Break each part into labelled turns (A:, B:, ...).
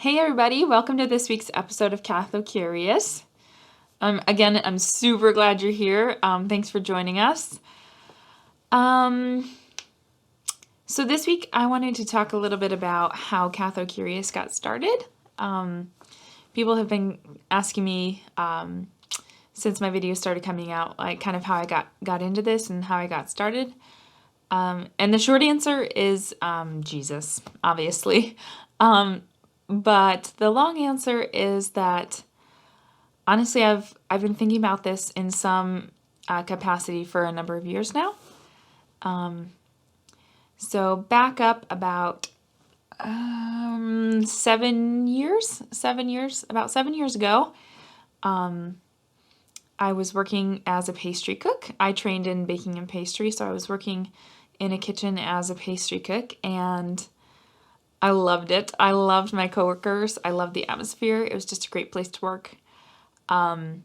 A: Hey everybody, welcome to this week's episode of CathoCurious. Again, I'm super glad you're here. Thanks for joining us. So this week I wanted to talk a little bit about how CathoCurious got started. People have been asking me since my videos started coming out, like kind of how I got into this and how I got started. And the short answer is Jesus, obviously. But the long answer is that honestly, I've been thinking about this in some capacity for a number of years now. So back up about 7 years, about 7 years ago, I was working as a pastry cook. I trained in baking and pastry, so I was working in a kitchen as a pastry cook, and I loved it. I loved my coworkers. I loved the atmosphere. It was just a great place to work. And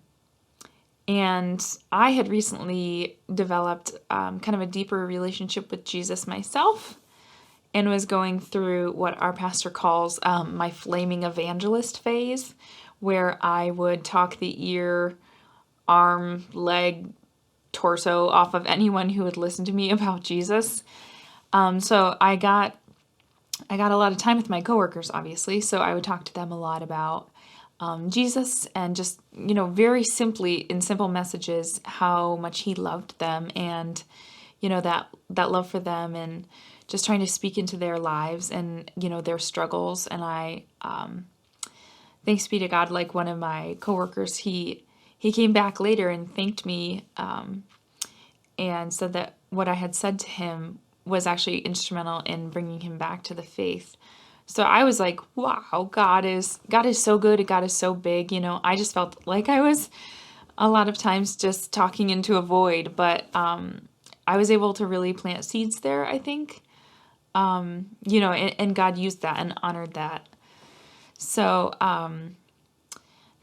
A: I had recently developed kind of a deeper relationship with Jesus myself and was going through what our pastor calls my flaming evangelist phase, where I would talk the ear, arm, leg, torso off of anyone who would listen to me about Jesus. So I got a lot of time with my coworkers, obviously, so I would talk to them a lot about Jesus and just, very simply, in simple messages, how much he loved them and, that love for them and just trying to speak into their lives and, their struggles. And I, thanks be to God, like one of my coworkers, he came back later and thanked me and said that what I had said to him was actually instrumental in bringing him back to the faith. So I was like, wow, God is so good. God is so big. I just felt like I was a lot of times just talking into a void, but I was able to really plant seeds there, I think. And God used that and honored that. So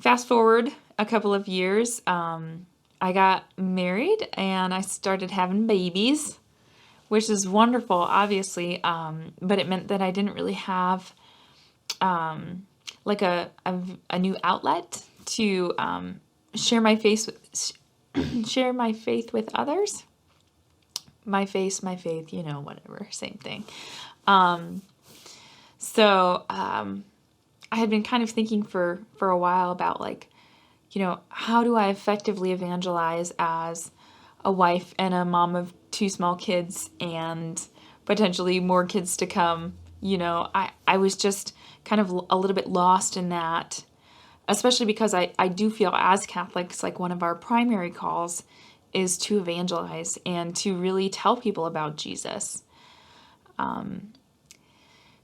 A: fast forward a couple of years, I got married and I started having babies, which is wonderful, obviously, but it meant that I didn't really have like a new outlet to share my faith with others. My faith, whatever, same thing. So I had been kind of thinking for a while about how do I effectively evangelize as a wife and a mom of 2 small kids and potentially more kids to come. I was just kind of a little bit lost in that, especially because I do feel as Catholics, like one of our primary calls is to evangelize and to really tell people about Jesus.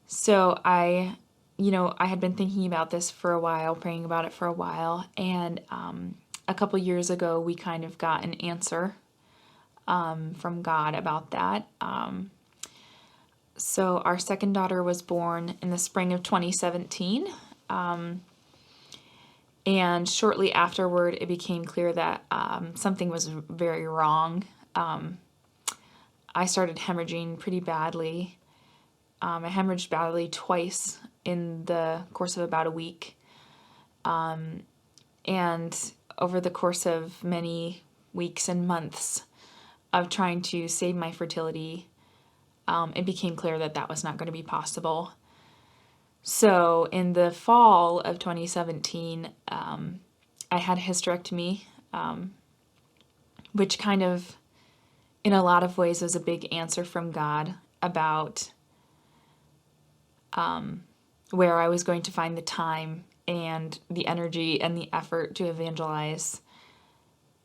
A: So I had been thinking about this for a while, praying about it for a while, and a couple years ago we kind of got an answer from God about that. So our second daughter was born in the spring of 2017. And shortly afterward, it became clear that something was very wrong. I started hemorrhaging pretty badly. I hemorrhaged badly twice in the course of about a week. And over the course of many weeks and months of trying to save my fertility, it became clear that that was not going to be possible. So in the fall of 2017, I had a hysterectomy, which kind of, in a lot of ways, was a big answer from God about where I was going to find the time and the energy and the effort to evangelize.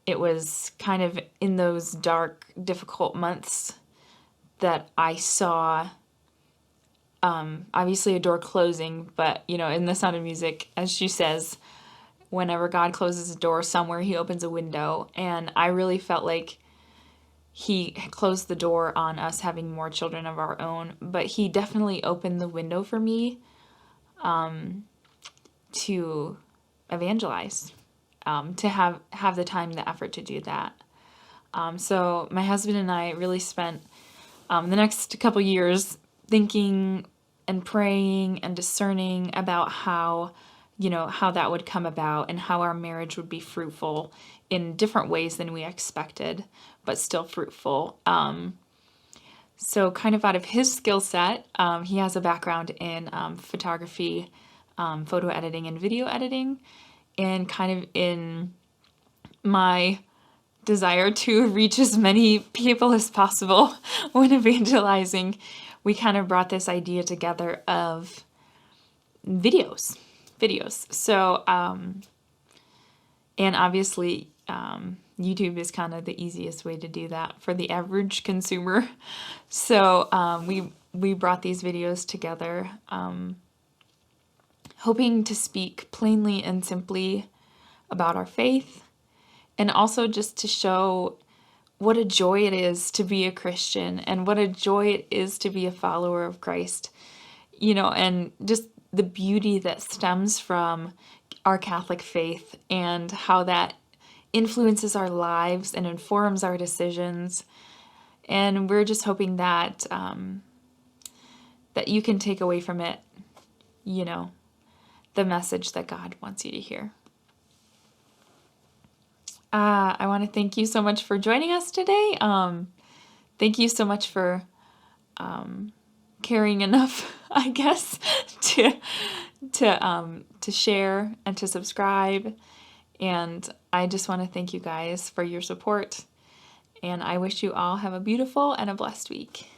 A: It was kind of in those dark, difficult months that I saw, obviously a door closing, but, in The Sound of Music, as she says, whenever God closes a door somewhere, he opens a window. And I really felt like he closed the door on us having more children of our own, but he definitely opened the window for me to evangelize, to have the time, the effort to do that. So my husband and I really spent the next couple years thinking and praying and discerning about how, how that would come about and how our marriage would be fruitful in different ways than we expected, but still fruitful. So kind of out of his skill set, he has a background in photography, photo editing, and video editing, and kind of in my desire to reach as many people as possible when evangelizing, we kind of brought this idea together of videos. So, and obviously, YouTube is kind of the easiest way to do that for the average consumer. So we brought these videos together, hoping to speak plainly and simply about our faith, and also just to show what a joy it is to be a Christian and what a joy it is to be a follower of Christ, and just the beauty that stems from our Catholic faith and how that influences our lives and informs our decisions. And we're just hoping that that you can take away from it, the message that God wants you to hear. I want to thank you so much for joining us today. Thank you so much for caring enough, I guess, to share and to subscribe. And I just want to thank you guys for your support. And I wish you all have a beautiful and a blessed week.